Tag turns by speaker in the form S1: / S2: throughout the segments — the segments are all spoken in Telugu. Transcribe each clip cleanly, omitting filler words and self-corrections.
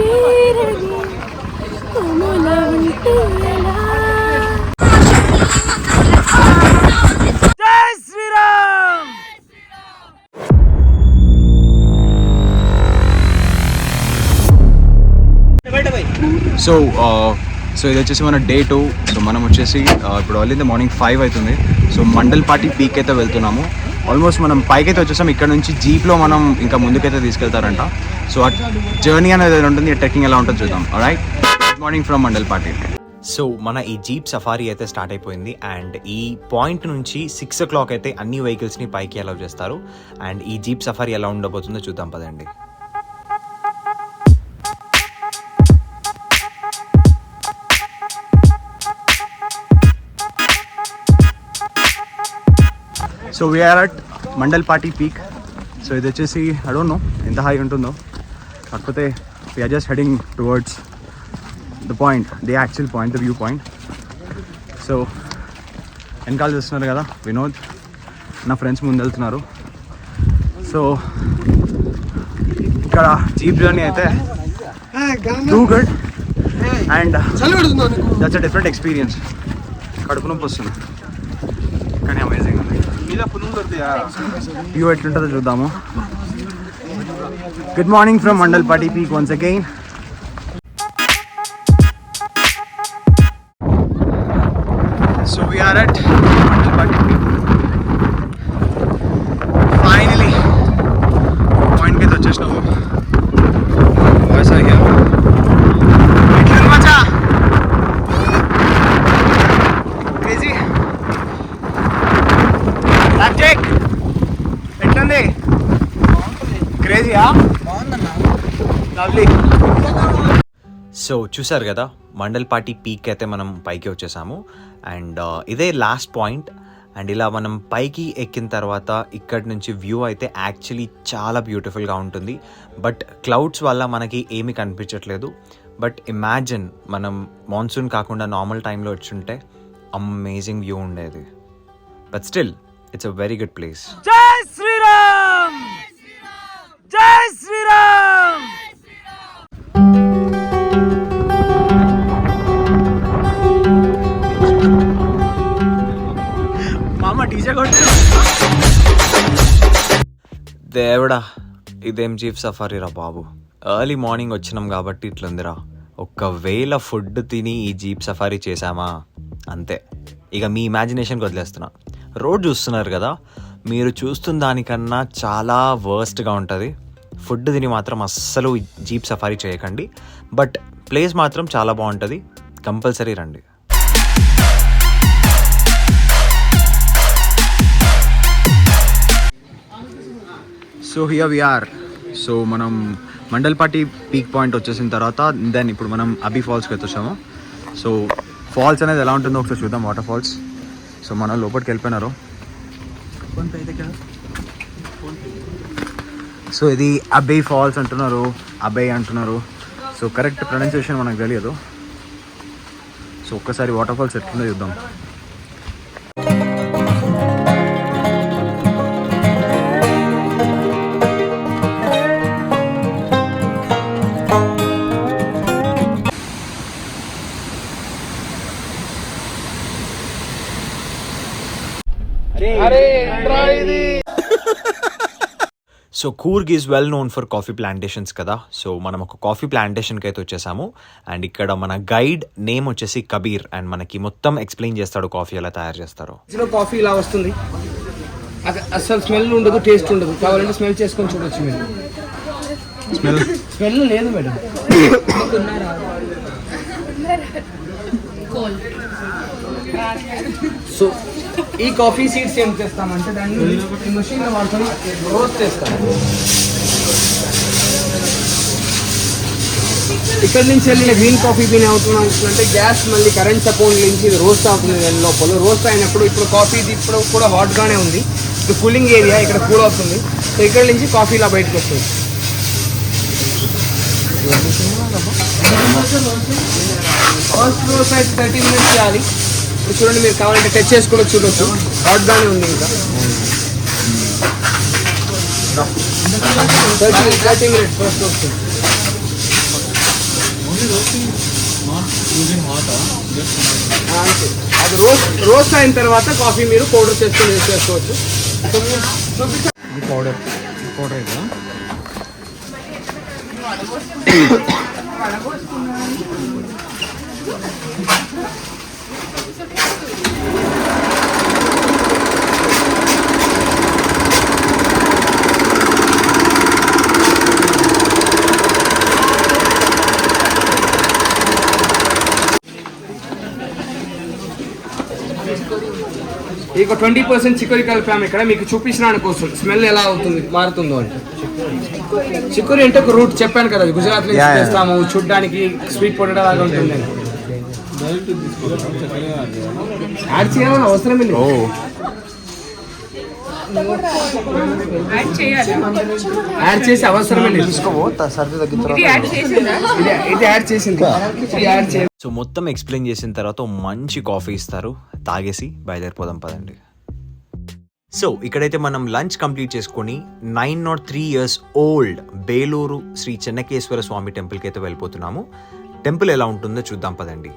S1: తీరని కొముల ఉంటే ఎలా. జై శ్రీరామ్.
S2: సో ఇది వచ్చేసి మన డే 2. సో మనం వచ్చేసి ఇప్పుడు వెళ్ళింది మార్నింగ్ 5 అవుతుంది. సో మండల్పాటి పీక్ అయితే వెళ్తున్నాము. ఆల్మోస్ట్ మనం పైకి అయితే వచ్చేసాం. ఇక్కడ నుంచి జీప్లో మనం ఇంకా ముందుకైతే తీసుకెళ్తారంట. సో ఆ జర్నీ అనేది ఉంటుంది, ట్రెక్కింగ్ ఎలా ఉంటుందో చూద్దాం. Right, good morning from Mandalpatti.
S3: So మన ఈ జీప్ సఫారీ అయితే స్టార్ట్ అయిపోయింది. అండ్ ఈ పాయింట్ నుంచి 6 o'clock అయితే అన్ని వెహికల్స్ని పైకి అలౌ చేస్తారు. అండ్ ఈ జీప్ సఫారీ ఎలా ఉండబోతుందో చూద్దాం పదండి.
S2: So we're at Mandalpatti peak. So ఇది వచ్చేసి ఐ డోంట్ నో ఎంత హై ఉంటుందో, కాకపోతే we're just heading towards the point, the actual point, the view point. So వెనకాల చూస్తున్నారు కదా వినోద్, నా ఫ్రెండ్స్ ముందు వెళ్తున్నారు. సో ఇక్కడ జీప్ జర్నీ అయితే too good and that's a different experience. కడుపు నొప్పి వస్తుంది కానీ అమేజింగ్ ఉంది. వ్యూ ఎట్లుంటుందో చూద్దాము. Good morning from Mandalpatti peak once again. So we're at Mandalpatti peak. Finally పాయింట్కి అయితే వచ్చేసినాము. వాయిస్ ఆగి మచా క్రేజీ ఎట్లుంది? క్రేజీయా? లవ్లీ.
S3: సో చూసారు కదా మండల్పాటి పీక్ అయితే మనం పైకి వచ్చేసాము. అండ్ ఇదే లాస్ట్ పాయింట్. అండ్ ఇలా మనం పైకి ఎక్కిన తర్వాత ఇక్కడి నుంచి వ్యూ అయితే యాక్చువల్లీ చాలా బ్యూటిఫుల్గా ఉంటుంది. బట్ క్లౌడ్స్ వల్ల మనకి ఏమీ కనిపించట్లేదు. బట్ ఇమాజిన్ మనం మాన్సూన్ కాకుండా నార్మల్ టైంలో వచ్చుంటే అమేజింగ్ వ్యూ ఉండేది. But still it's a very good place.
S1: జై శ్రీరామ్. జై శ్రీరామ్. మామ డీజే కొట్టు.
S3: దేవుడా, ఇదేం జీప్ సఫారీ రా బాబు. ఎర్లీ మార్నింగ్ వచ్చినాం కాబట్టి ఇట్లుందిరా. ఒకవేళ ఫుడ్ తిని ఈ జీప్ సఫారీ చేసామా అంతే, ఇక మీ ఇమాజినేషన్కి వదిలేస్తున్నా. రోడ్ చూస్తున్నారు కదా, మీరు చూస్తున్న దానికన్నా చాలా వర్స్ట్గా ఉంటుంది. ఫుడ్ తిని మాత్రం అస్సలు జీప్ సఫారీ చేయకండి. బట్ ప్లేస్ మాత్రం చాలా బాగుంటుంది, కంపల్సరీ రండి.
S2: So here we are. So మనం మండల్పాటి పీక్ పాయింట్ వచ్చేసిన తర్వాత దెన్ ఇప్పుడు మనం అబి ఫాల్స్కి వచ్చేసాము. సో ఫాల్స్ అనేది ఎలా ఉంటుందో ఒకసారి చూద్దాం. Water falls. సో మనం లోపలికి వెళ్ళిపోయినారు. సో ఇది అబై ఫాల్స్ అంటున్నారు, అబై అంటున్నారు. సో కరెక్ట్ ప్రొనౌన్సియేషన్ మనకు తెలియదు. సో ఒక్కసారి వాటర్ ఫాల్స్ ఎట్లుందో చూద్దాం.
S3: So Coorg is well known for coffee plantations కదా. సో మనం ఒక కాఫీ ప్లాంటేషన్కి అయితే వచ్చేసాము. అండ్ ఇక్కడ మన గైడ్ నేమ్ వచ్చేసి కబీర్. అండ్ మనకి మొత్తం ఎక్స్ప్లెయిన్ చేస్తాడు కాఫీ ఎలా తయారు చేస్తారో.
S4: కాఫీ ఇలా వస్తుంది, అసలు స్మెల్ ఉండదు, టేస్ట్ ఉండదు. కావాలంటే స్మెల్ చేసుకొని చూడొచ్చు మీరు. స్మెల్ లేదు మేడం. సో ఈ కాఫీ సీడ్స్ ఏం చేస్తామంటే దాన్ని ఈ మెషిన్లో వాడుకొని రోస్ట్ చేస్తాం. ఇక్కడ నుంచి వెళ్ళిన గ్రీన్ కాఫీ బీన్ అవుతుందంటే గ్యాస్ మళ్ళీ కరెంట్ సపోర్ట్ నుంచి ఇది రోస్ట్ అవుతుంది. దాని లోపల రోస్ట్ అయినప్పుడు ఇప్పుడు కాఫీ ఇప్పుడు కూడా హాట్గానే ఉంది. ఇప్పుడు కూలింగ్ ఏరియా, ఇక్కడ కూల్ అవుతుంది. సో ఇక్కడ నుంచి కాఫీ ఇలా బయటకు వస్తుంది. ఫస్ట్ రోస్ట్ అయితే 30 minutes చేయాలి. చూడండి, మీరు కావాలంటే టచ్ చేసుకుని చూడొచ్చు, హాట్గానే ఉంది. ఇంకా 30 minutes ఫస్ట్ వస్తుంది. అంతే. అది రోస్ట్ అయిన తర్వాత కాఫీ మీరు పౌడర్ చేసుకొని యూస్ చేసుకోవచ్చు.
S2: పౌడర్
S4: ఇక 20% చికోరి కలిపాము ఇక్కడ మీకు చూపించడానికి కోసం స్మెల్ ఎలా అవుతుంది మారుతుందో అంటే. చికోరి అంటే ఒక రూట్ చెప్పాను కదా, గుజరాత్ లో చేస్తాము, చూడడానికి స్వీట్ పొటాటో లాగా ఉంటుంది. యాడ్ చేయాలని అవసరం లేదు. యాడ్ చేసి అవసరమే లేదు. ఇది యాడ్ చేసింది.
S3: సో మొత్తం ఎక్స్ప్లెయిన్ చేసిన తర్వాత మంచి కాఫీ ఇస్తారు, తాగేసి బయలుదేరిపోదాం పదండి. సో ఇక్కడైతే మనం లంచ్ కంప్లీట్ చేసుకొని 903 years ఓల్డ్ బేలూరు శ్రీ చెన్నకేశ్వర స్వామి టెంపుల్కి అయితే వెళ్ళిపోతున్నాము. టెంపుల్ ఎలా ఉంటుందో చూద్దాం పదండి.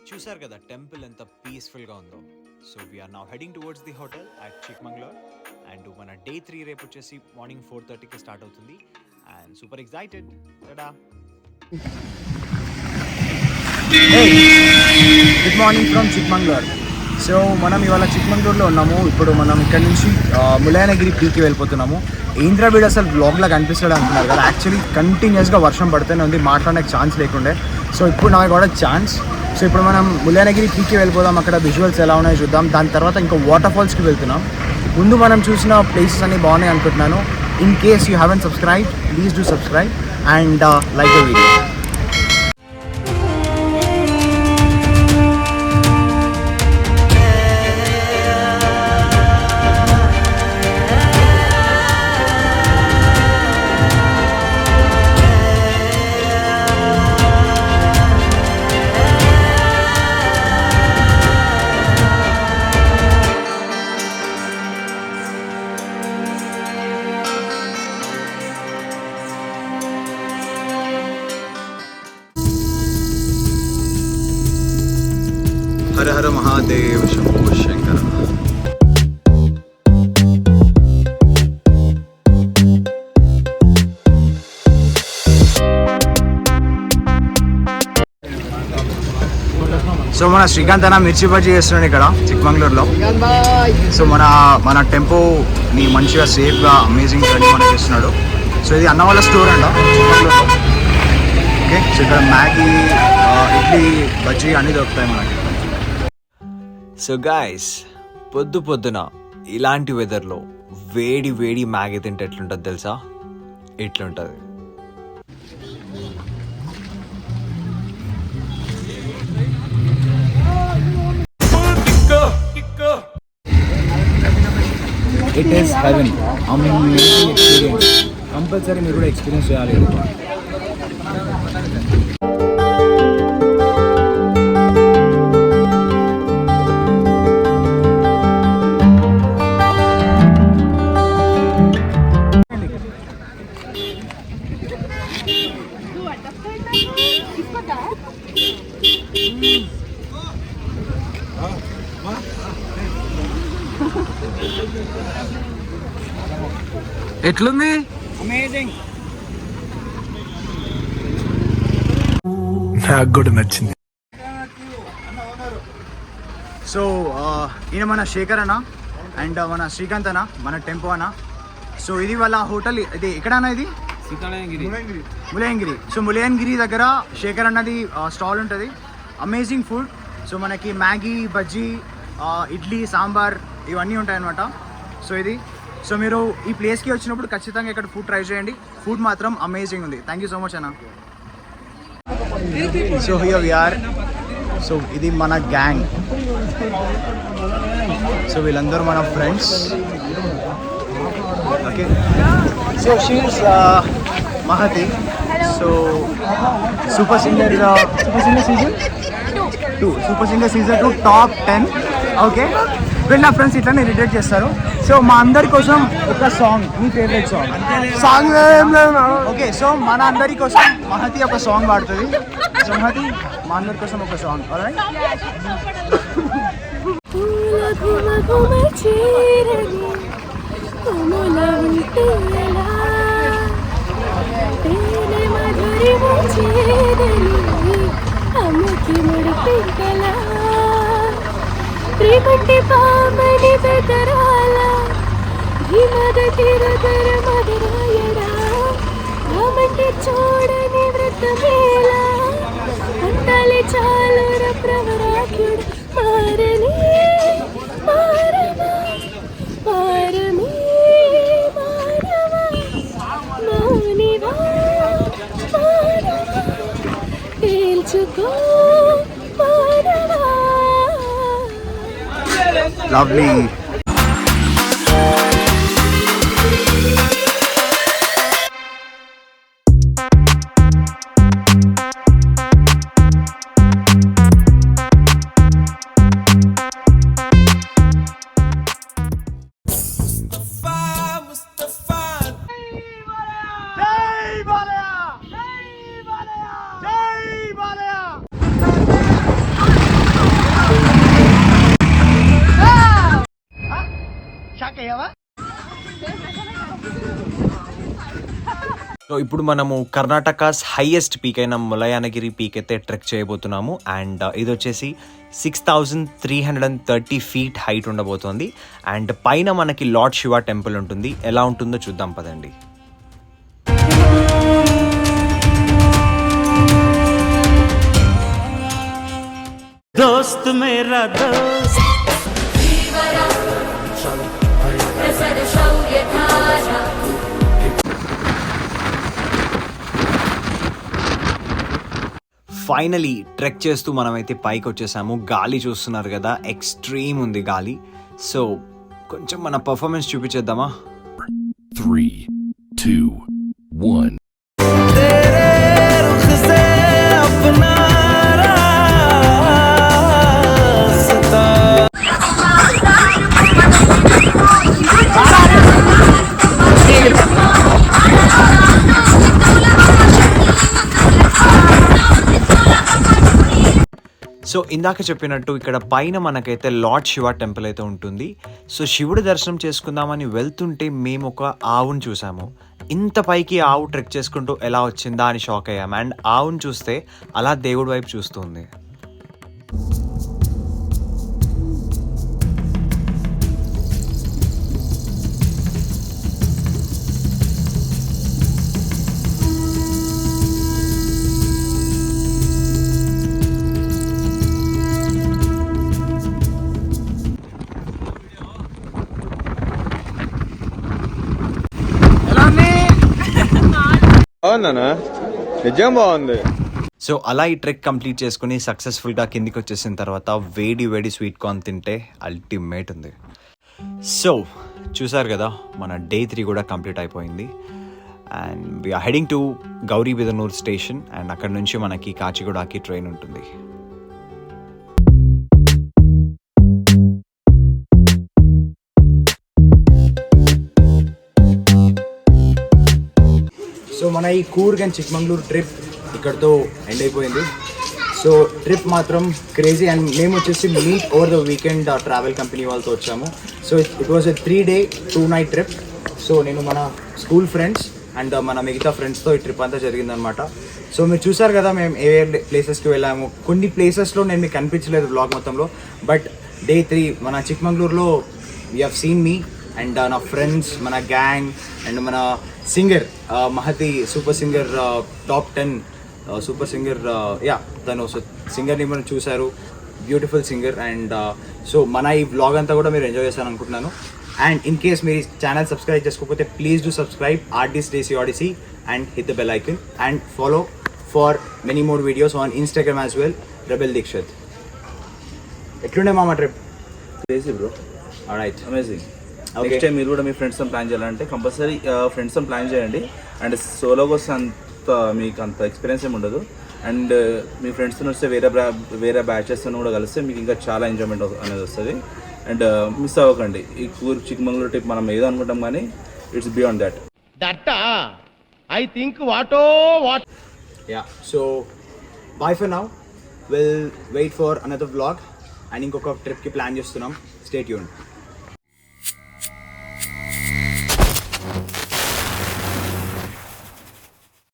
S3: చూసారు కదా టెంపుల్ ఎంత పీస్ఫుల్గా ఉందో. So we're now heading towards the hotel at Chikmagalur. And మన Day 3 రేపు వచ్చేసి మార్నింగ్ 4:30కి స్టార్ట్ అవుతుంది. And super excited. Tada.
S2: Good morning from Chikmagalur. So మనం ఇవాళ చిక్మంగళూరులో ఉన్నాము. ఇప్పుడు మనం ఇక్కడ నుంచి ములాయనగిరి పీక్కి వెళ్ళిపోతున్నాము. ఇంద్రవీడ్ అసలు బ్లాగ్లా కనిపిస్తాడు అంటున్నారు కదా, యాక్చువల్లీ కంటిన్యూస్గా వర్షం పడుతూనే ఉంది, మాట్లాడడానికి ఛాన్స్ లేకుండే. సో ఇప్పుడు నాకు కూడా ఛాన్స్. సో ఇప్పుడు మనం ములాయనగిరి పీక్కి వెళ్ళిపోదాం, అక్కడ విజువల్స్ ఎలా ఉన్నాయో చూద్దాం. దాని తర్వాత ఇంకా వాటర్ ఫాల్స్కి వెళ్తున్నాం. ముందు మనం చూసిన ప్లేసెస్ అన్నీ బాగున్నాయి అనుకుంటున్నాను. In case you haven't subscribe, please do subscribe and like the video. Hara Hara Mahadev Shambho Shankara. So మన శ్రీకాంత్ అన్న మిర్చి బజ్జీ చేస్తున్నాడు ఇక్కడ చిక్మంగళూరులో. సో మన టెంపోని మంచిగా సేఫ్గా అమేజింగ్ జర్నీ మనకి ఇస్తున్నాడు. సో ఇది అన్న వాళ్ళ స్టోర్ అంట చిక్మంగళూరులో. ఓకే, సో ఇక్కడ మ్యాగీ, ఇడ్లీ, బజ్జీ అన్నీ దొరుకుతాయి మనకి.
S3: సో గాయస్, పొద్దున ఇలాంటి వెదర్లో వేడి వేడి మ్యాగీ తింటే ఎట్లుంటుంది తెలుసా? ఇట్లుంటుంది.
S5: It is heaven. Amazing experience. Compulsory మీరు కూడా ఎక్స్పీరియన్స్ చేయాలి.
S1: ఎట్లుంది?
S5: అమేజింగ్.
S1: నాకు కూడా నచ్చింది.
S2: సో ఈయన మన శేఖర్ అన్న అండ్ మన శ్రీకాంత్ అన్న, మన టెంపో అన్న. సో ఇది వాళ్ళ హోటల్. ఇది ఎక్కడన్నా? ఇది ములయంగిరి. సో ములయంగిరి దగ్గర శేఖర్ అన్నది స్టాల్ ఉంటుంది. Amazing food. సో మనకి మ్యాగీ, బజ్జీ, ఇడ్లీ, సాంబార్ ఇవన్నీ ఉంటాయన్నమాట. సో ఇది. సో మీరు ఈ ప్లేస్కి వచ్చినప్పుడు ఖచ్చితంగా ఇక్కడ ఫుడ్ ట్రై చేయండి. ఫుడ్ మాత్రం అమేజింగ్ ఉంది. థ్యాంక్ యూ సో మచ్ అన్న. So here we are. So ఇది మన గ్యాంగ్. సో వీళ్ళందరూ మన friends. Okay. So she is Mahathi. So super singer season 2 super singer season 2 top 10. Okay. వీళ్ళు నా ఫ్రెండ్స్ ఇట్లానే రిలేట్ చేస్తారు. సో మా అందరి కోసం ఒక సాంగ్, మీ ఫేవరెట్ సాంగ్. ఓకే. సో మన అందరి కోసం మహతి ఒక సాంగ్ పాడుతుంది. సో మహతి, మా అందరి కోసం ఒక సాంగ్.
S1: ప్రేమంటే పామని బెదరాల హిమద తిరగర మదరాయడా రామంటే చూడని వ్రతమేలా అందాలి చాలుర ప్రవరాఖ్యుడు మారని మారమా మారమీ మారమా మౌనివా మారమా తేల్చుకో మారమా.
S2: లవ్లీ.
S3: సో ఇప్పుడు మనము కర్ణాటకాస్ హైయెస్ట్ పీక్ అయిన ములయానగిరి పీక్ అయితే ట్రెక్ చేయబోతున్నాము. అండ్ ఇది వచ్చేసి 6,330 feet హైట్ ఉండబోతోంది. అండ్ పైన మనకి లార్డ్ శివ టెంపుల్ ఉంటుంది. ఎలా ఉంటుందో చూద్దాం పదండి.
S6: दोस्त मेरा दोस्त
S3: ఫైనలీ ట్రెక్ చేస్తూ మనమైతే పైకి వచ్చేసాము. గాలి చూస్తున్నారు కదా, ఎక్స్ట్రీమ్ ఉంది గాలి. సో కొంచెం మన పర్ఫార్మెన్స్ చూపించేద్దామా?
S7: 3, 2, 1.
S3: సో ఇందాక చెప్పినట్టు ఇక్కడ పైన మనకైతే లార్డ్ శివ టెంపుల్ అయితే ఉంటుంది. సో శివుడి దర్శనం చేసుకుందామని వెళ్తుంటే మేము ఒక ఆవును చూసాము. ఇంత పైకి ఆవు ట్రెక్ చేసుకుంటూ ఎలా వచ్చిందా అని షాక్ అయ్యాము. అండ్ ఆవును చూస్తే అలా దేవుడి వైపు చూస్తుంది.
S2: నిజం బాగుంది.
S3: సో అలా ఈ ట్రెక్ కంప్లీట్ చేసుకుని సక్సెస్ఫుల్గా కిందికి వచ్చేసిన తర్వాత వేడి వేడి స్వీట్ కార్న్ తింటే అల్టిమేట్ ఉంది. సో చూసారు కదా మన డే 3 కూడా కంప్లీట్ అయిపోయింది. And we're heading to Gauribidanur station. And అక్కడ నుంచి మనకి కాచిగూడకి ట్రైన్ ఉంటుంది.
S2: సో మన ఈ కూర్గ్ అండ్ చిక్మంగళూరు ట్రిప్ ఇక్కడితో ఎండ్ అయిపోయింది. సో ట్రిప్ మాత్రం క్రేజీ. అండ్ మేము వచ్చేసి meet over the weekend travel company వాళ్ళతో వచ్చాము. So it was a 3-day 2-night trip. So నేను మన స్కూల్ ఫ్రెండ్స్ అండ్ మన మిగతా ఫ్రెండ్స్తో ఈ ట్రిప్ అంతా జరిగిందనమాట. సో మీరు చూసారు కదా మేము ఏ ప్లేసెస్కి వెళ్ళాము. కొన్ని ప్లేసెస్లో నేను మీకు కనిపించలేదు బ్లాగ్ మొత్తంలో. బట్ Day 3 మన చిక్మంగళూరులో we have seen me and నా ఫ్రెండ్స్, మన గ్యాంగ్ అండ్ మన singer Mahathi super singer top 10 super singer తను సింగర్ని మనం చూశారు. Beautiful singer. అండ్ సో మన ఈ వ్లాగ్ అంతా కూడా మీరు ఎంజాయ్ చేస్తాను అనుకుంటున్నాను. అండ్ ఇన్ కేస్ మీరు ఛానల్ సబ్స్క్రైబ్ చేసుకోకపోతే ప్లీజ్ డూ సబ్స్క్రైబ్ ఆర్టిస్ట్ డేసీ ఆడిసీ and hit the bell icon and follow for many more videos on Instagram as well. Rebel Dikshit. ఎట్లుండే మామ trip?
S8: Crazy bro.
S2: Alright,
S8: amazing.
S2: Okay.
S8: Next time మీరు కూడా మీ ఫ్రెండ్స్తో ప్లాన్ చేయాలంటే కంపల్సరీ ఫ్రెండ్స్తో ప్లాన్ చేయండి. అండ్ సోలోగా వస్తే అంత మీకు అంత ఎక్స్పీరియన్స్ ఏమి ఉండదు. అండ్ మీ ఫ్రెండ్స్తో వస్తే వేరే బ్యాచెస్తో కూడా కలిస్తే మీకు ఇంకా చాలా ఎంజాయ్మెంట్ అనేది వస్తుంది. అండ్ మిస్ అవ్వకండి. ఈ కూర్గ్ చిక్మంగళూరు ట్రిప్ మనం ఏదో అనుకుంటాం కానీ it's beyond that.
S2: Yeah, so bye for now. We'll wait for another vlog and ఇంకొక ట్రిప్కి ప్లాన్ చేస్తున్నాం. Stay tuned.